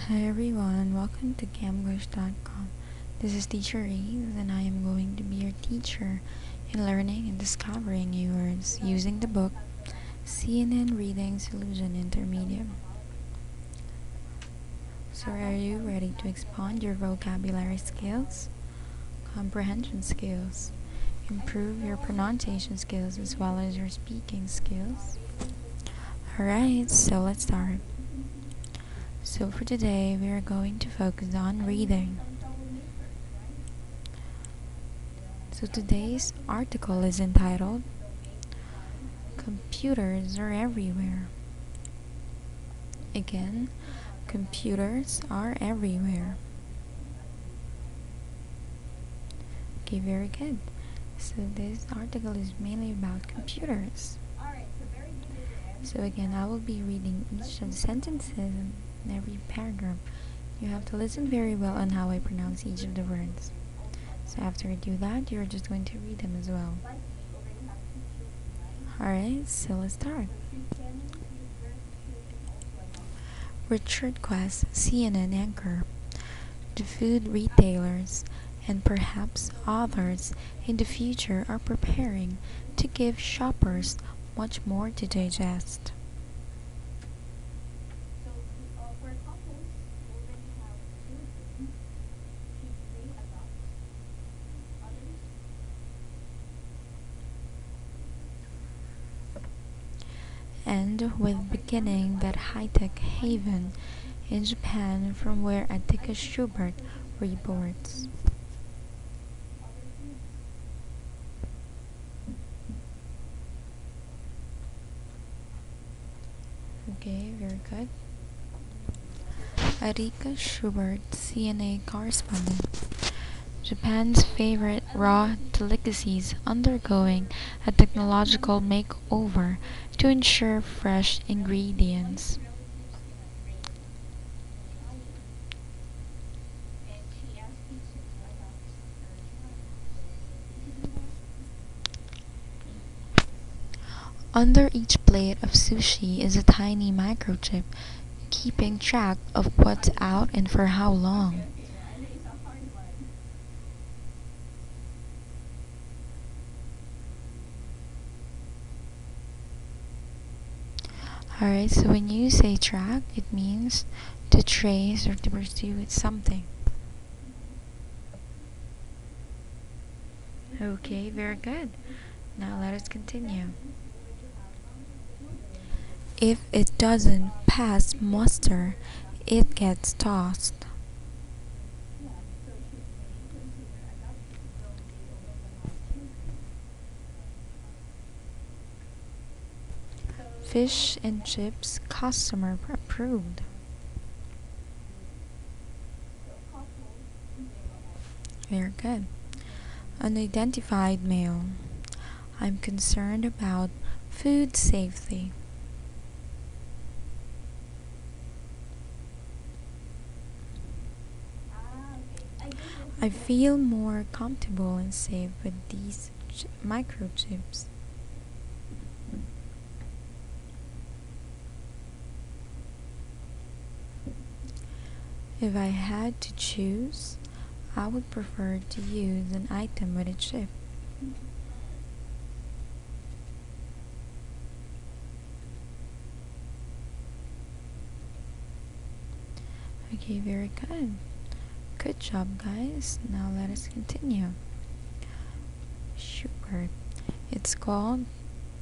Hi everyone, welcome to camgush.com. This is Teacher Reeves and I am going to be your teacher in learning and discovering new words using the book CNN Reading Solution Intermediate. So are you ready to expand your vocabulary skills, comprehension skills, improve your pronunciation skills as well as your speaking skills? Alright, so let's start. So for today, we are going to focus on reading. So today's article is entitled, Computers Are Everywhere. Again, computers are everywhere. Okay, very good. So this article is mainly about computers. So again, I will be reading each of the sentences and every paragraph. You have to listen very well on how I pronounce each of the words. So after I do that, you're just going to read them as well. Alright, so let's start. Richard Quest, CNN anchor. The food retailers and perhaps others in the future are preparing to give shoppers much more to digest. And with beginning that high-tech haven in Japan from where Attica Schubert reports. Okay, very good. Attica Schubert, CNA correspondent. Japan's favorite raw delicacies undergoing a technological makeover to ensure fresh ingredients. Under each plate of sushi is a tiny microchip, keeping track of what's out and for how long. Alright, so when you say track, it means to trace or to pursue with something. Okay, very good. Now let us continue. If it doesn't pass muster, it gets tossed. Fish and chips customer approved. Very good. Unidentified male. I'm concerned about food safety. I feel more comfortable and safe with these microchips. If I had to choose, I would prefer to use an item with a chip. Okay, very good. Good job, guys. Now let us continue. Schubert. It's called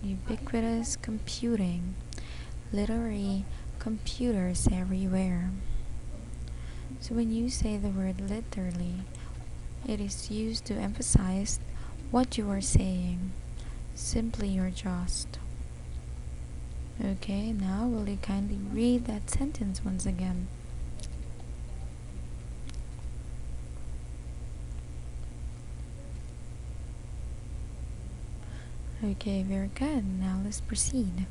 ubiquitous computing. Literally, computers everywhere. So when you say the word literally, it is used to emphasize what you are saying, simply or just. Okay, now will you kindly read that sentence once again? Okay, very good. Now let's proceed.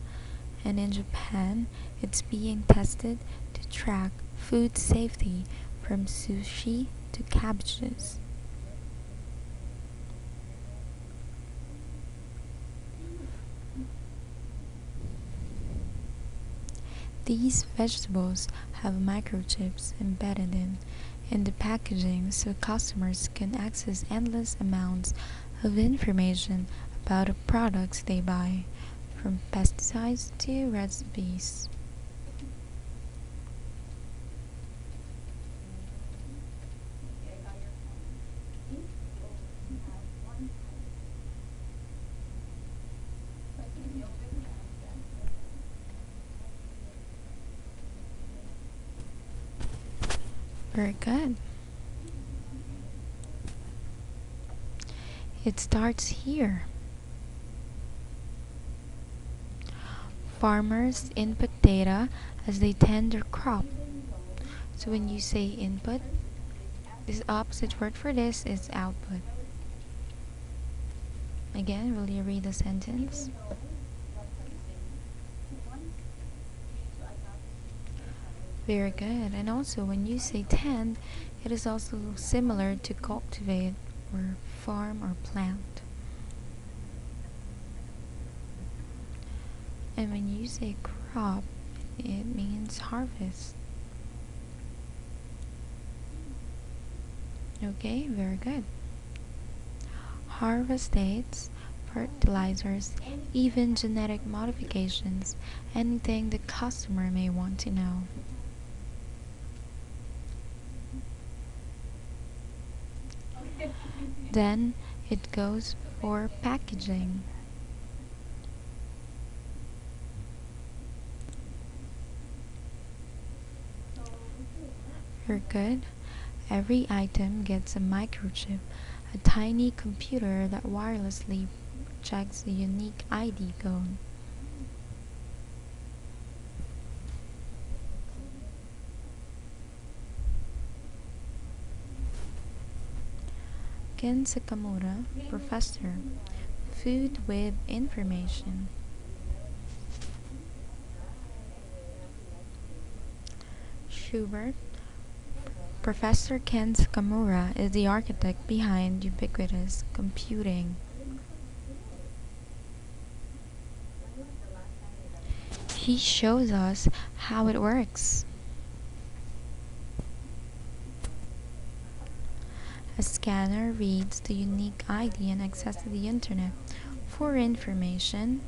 And in Japan, it's being tested to track food safety from sushi to cabbages. These vegetables have microchips embedded in the packaging so customers can access endless amounts of information about the products they buy, from pesticides to recipes. Very good. It starts here. Farmers input data as they tend their crop. So when you say input, this opposite word for this is output. Again, will you read the sentence? Very good. And also, when you say tend, it is also similar to cultivate or farm or plant. And when you say crop, it means harvest. Okay, very good. Harvest dates, fertilizers, even genetic modifications, anything the customer may want to know. Then it goes for packaging. Very good. Every item gets a microchip, a tiny computer that wirelessly checks a unique ID code. Ken Sakamura, professor, Food with Information. Schubert, Professor Ken Sakamura is the architect behind ubiquitous computing. He shows us how it works. A scanner reads the unique ID and accesses the internet for information.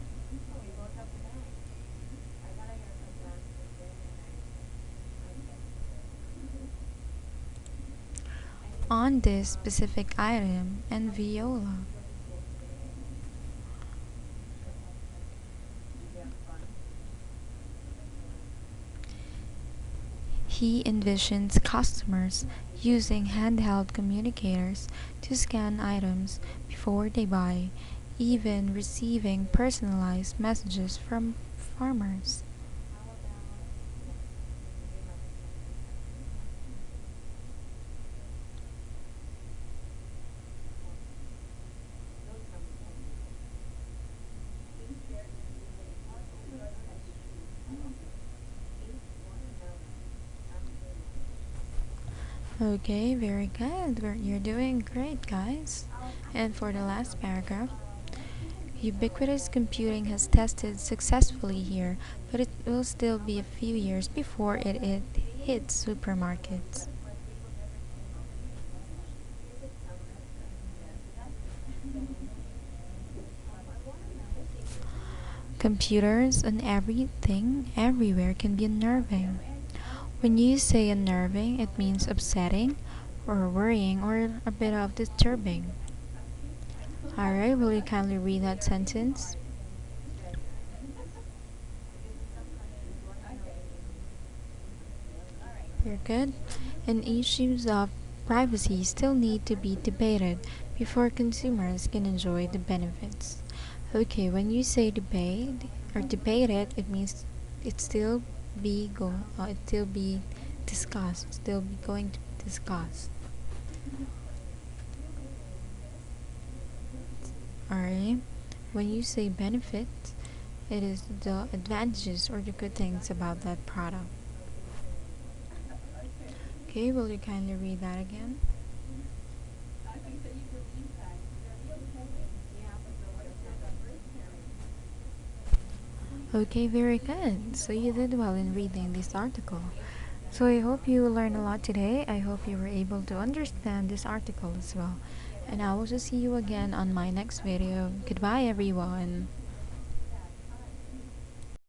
On this specific item and viola. He envisions customers using handheld communicators to scan items before they buy, even receiving personalized messages from farmers. Okay, very good. You're doing great, guys. And for the last paragraph, ubiquitous computing has tested successfully here, but it will still be a few years before it hits supermarkets. Computers and everything, everywhere can be unnerving. When you say unnerving, it means upsetting, or worrying, or a bit of disturbing. Alright, will you kindly read that sentence? You're good. And issues of privacy still need to be debated before consumers can enjoy the benefits. Okay, when you say debate or debate it, it means it still be discussed, still be going to be discussed. Alright, when you say benefit, it is the advantages or the good things about that product. Okay, will you kindly read that again? Okay, very good. So you did well in reading this article. So I hope you learned a lot today. I hope you were able to understand this article as well. And I will just see you again on my next video. Goodbye, everyone.